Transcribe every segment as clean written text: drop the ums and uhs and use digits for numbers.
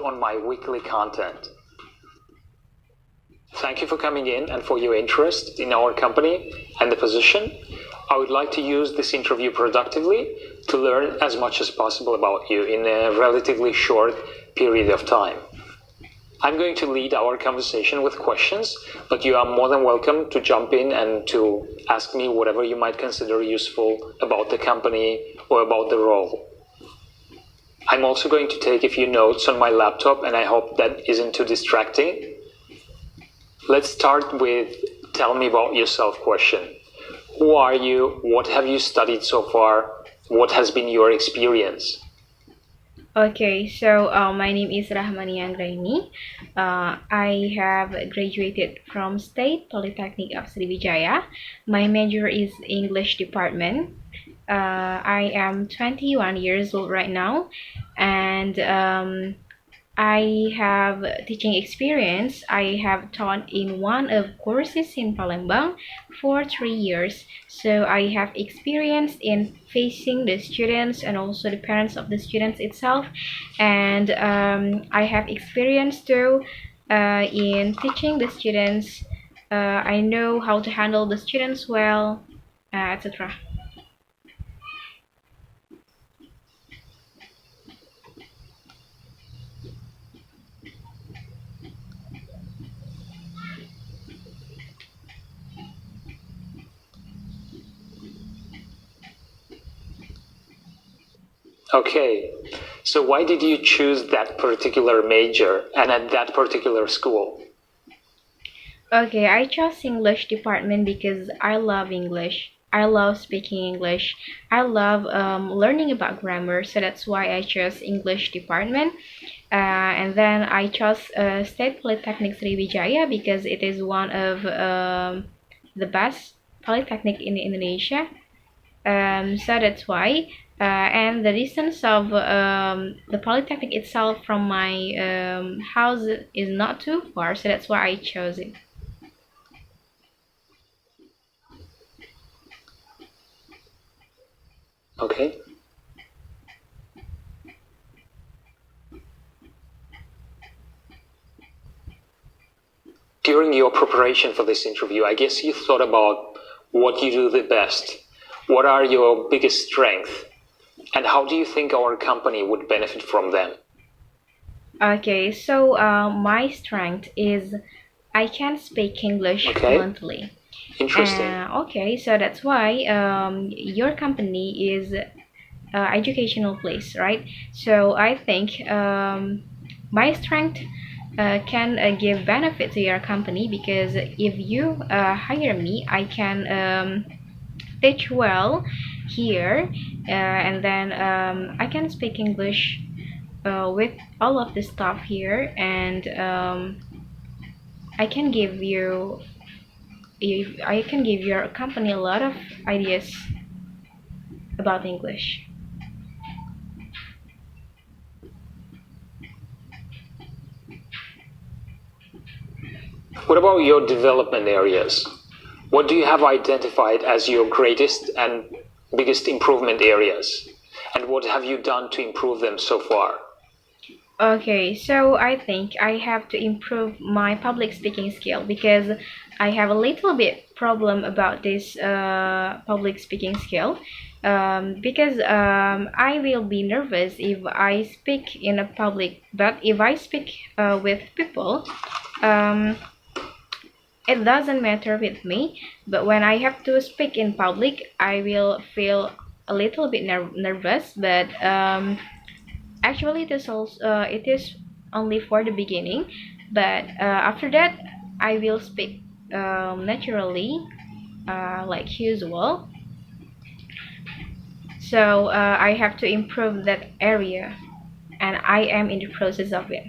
on my weekly content. Thank you for coming in and for your interest in our company and the position. I would like to use this interview productively to learn as much as possible about you in a relatively short period of time. I'm going to lead our conversation with questions, but you are more than welcome to jump in and to ask me whatever you might consider useful about the company or about the role. I'm also going to take a few notes on my laptop, and I hope that isn't too distracting. Let's start with tell me about yourself question. Who are you? What have you studied so far? What has been your experience? Okay, so my name is Rahmani Anggraini. I have graduated from State Polytechnic of Sriwijaya. My major is English department. I am 21 years old right now, and I have teaching experience. I have taught in one of courses in Palembang for 3 years. So I have experience in facing the students and also the parents of the students itself. And I have experience too in teaching the students. I know how to handle the students well, etc. Okay, so why did you choose that particular major and at that particular school? Okay, I chose English department because I love English. I love speaking English. I love learning about grammar, so that's why I chose English department. And then I chose State Polytechnic Sriwijaya because it is one of the best polytechnic in Indonesia. So that's why. And the distance of the polytechnic itself from my house is not too far, so that's why I chose it. Okay. During your preparation for this interview, I guess you thought about what you do the best. What are your biggest strengths? And how do you think our company would benefit from them? Okay, so my strength is I can speak English Okay. fluently. Interesting. Okay, so that's why your company is educational place, right? So I think my strength can give benefit to your company because if you hire me, I can teach well here, and then I can speak English with all of the staff here, and I can give you if I can give your company a lot of ideas about English. What about your development areas? What do you have identified as your greatest and biggest improvement areas? And what have you done to improve them so far? Okay, so I think I have to improve my public speaking skill because I have a little bit problem about this public speaking skill. Because I will be nervous if I speak in a public, but if I speak with people, um, it doesn't matter with me. But when I have to speak in public, I will feel a little bit nervous. But actually, it is only for the beginning, but after that, I will speak naturally, like usual. So I have to improve that area, and I am in the process of it.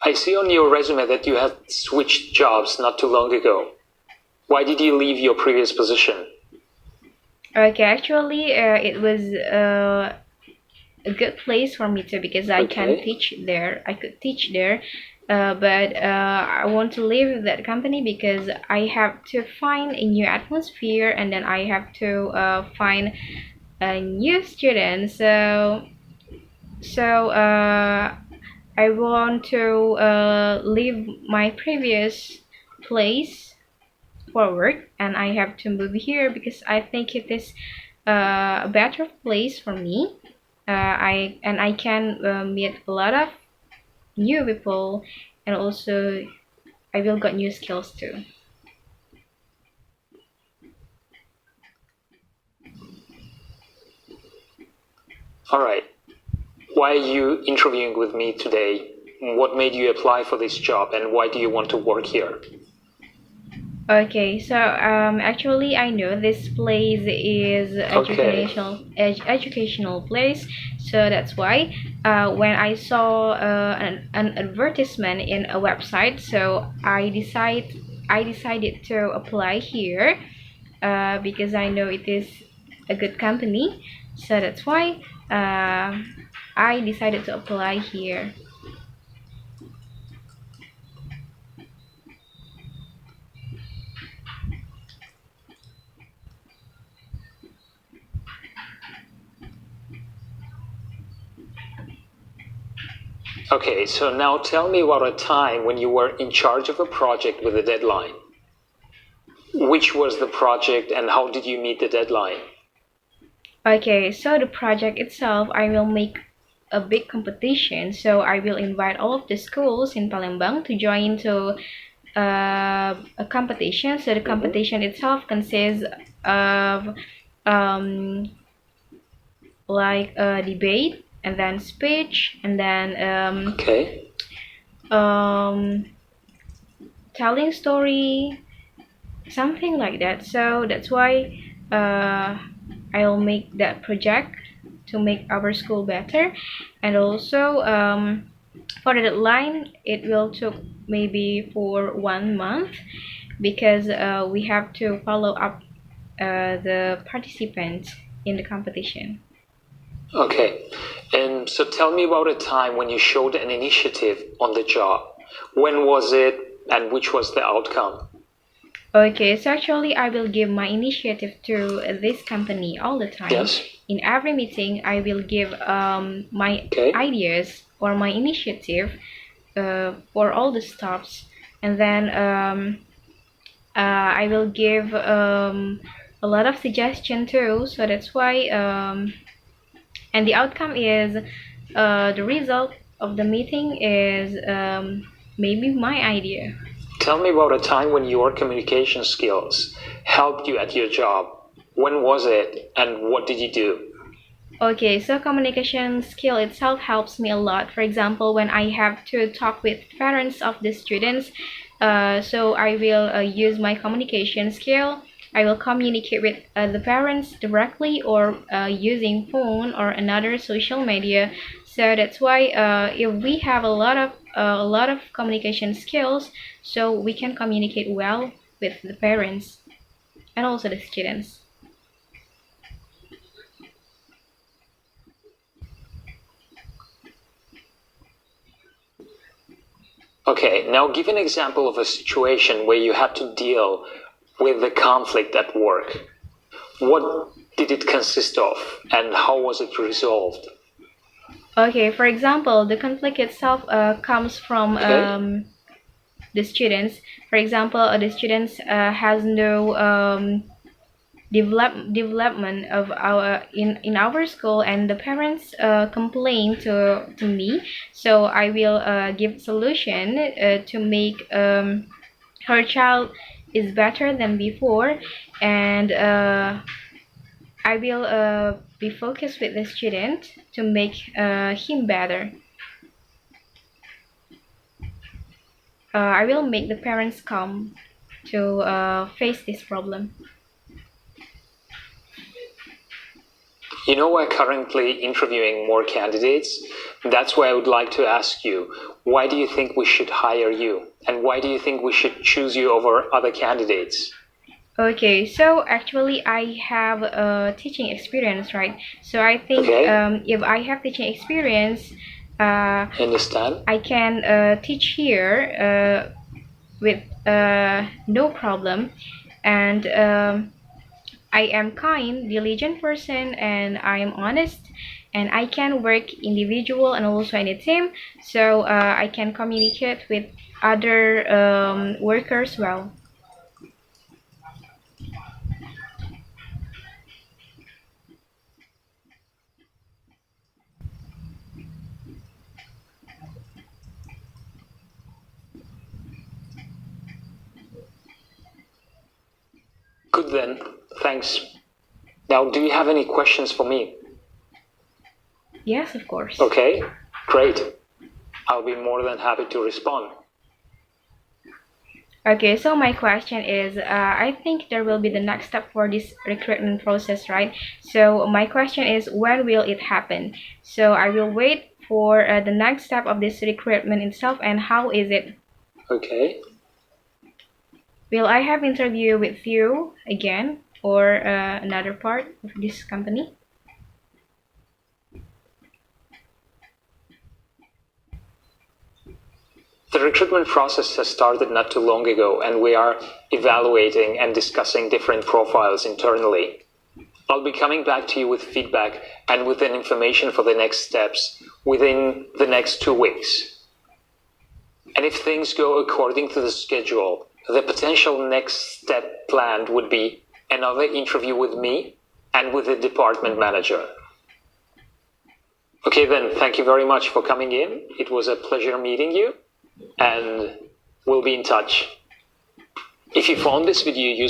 I see on your resume that you had switched jobs not too long ago. Why did you leave your previous position? Okay, actually, it was a good place for me too because I can teach there. I could teach there, but I want to leave that company because I have to find a new atmosphere, and then I have to find a new student. So I want to leave my previous place for work, and I have to move here because I think it is a better place for me. I can meet a lot of new people, and also I will get new skills too. All right. Why are you interviewing with me today? What made you apply for this job, and why do you want to work here? Okay, so actually I know this place is educational place, so that's why when I saw an advertisement in a website, so I decided to apply here because I know it is a good company, so that's why I decided to apply here. Okay, so now tell me about a time when you were in charge of a project with a deadline. Which was the project and how did you meet the deadline? Okay, so the project itself, I will make a big competition. So I will invite all of the schools in Palembang to join to a competition. So the competition itself consists of um, like a debate and then speech and then Okay. telling story, something like that. So that's why I'll make that project to make our school better, and also for the deadline it will took maybe for 1 month because we have to follow up the participants in the competition. Okay. And so tell me about a time when you showed an initiative on the job. When was it and which was the outcome? Okay, so actually I will give my initiative to this company all the time. Yes. In every meeting, I will give my Okay. ideas or my initiative for all the stops, and then I will give a lot of suggestion too. So that's why, and the outcome is the result of the meeting is maybe my idea. Tell me about a time when your communication skills helped you at your job. When was it and what did you do? Okay, so communication skill itself helps me a lot. For example, when I have to talk with parents of the students, so I will use my communication skill. I will communicate with the parents directly or using phone or another social media. So that's why if we have a lot of communication skills, so we can communicate well with the parents and also the students. Okay, now give an example of a situation where you had to deal with the conflict at work. What did it consist of and how was it resolved? Okay, for example, the conflict itself comes from Okay. the students. For example, the students has no development of our in our school, and the parents complain to me. So I will give solution to make her child is better than before, and I will be focused with the student to make him better. I will make the parents come to face this problem. You know, we're currently interviewing more candidates. That's why I would like to ask you, why do you think we should hire you? And why do you think we should choose you over other candidates? Okay, so actually I have a teaching experience, right? So I think Okay. If I have teaching experience, Understand? I can teach here with no problem, and I am kind, diligent person, and I am honest, and I can work individual and also in a team, so I can communicate with other workers well. Good then. Thanks. Now, do you have any questions for me? Yes, of course. Okay, great. I'll be more than happy to respond. Okay, so my question is, I think there will be the next step for this recruitment process, right? So my question is, when will it happen? So I will wait for the next step of this recruitment itself, and how is it? Okay. Will I have interview with you again, or another part of this company? The recruitment process has started not too long ago, and we are evaluating and discussing different profiles internally. I'll be coming back to you with feedback and with information for the next steps within the next 2 weeks. And if things go according to the schedule, the potential next step planned would be another interview with me and with the department manager. Okay then, thank you very much for coming in. It was a pleasure meeting you, and we'll be in touch. If you found this video useful,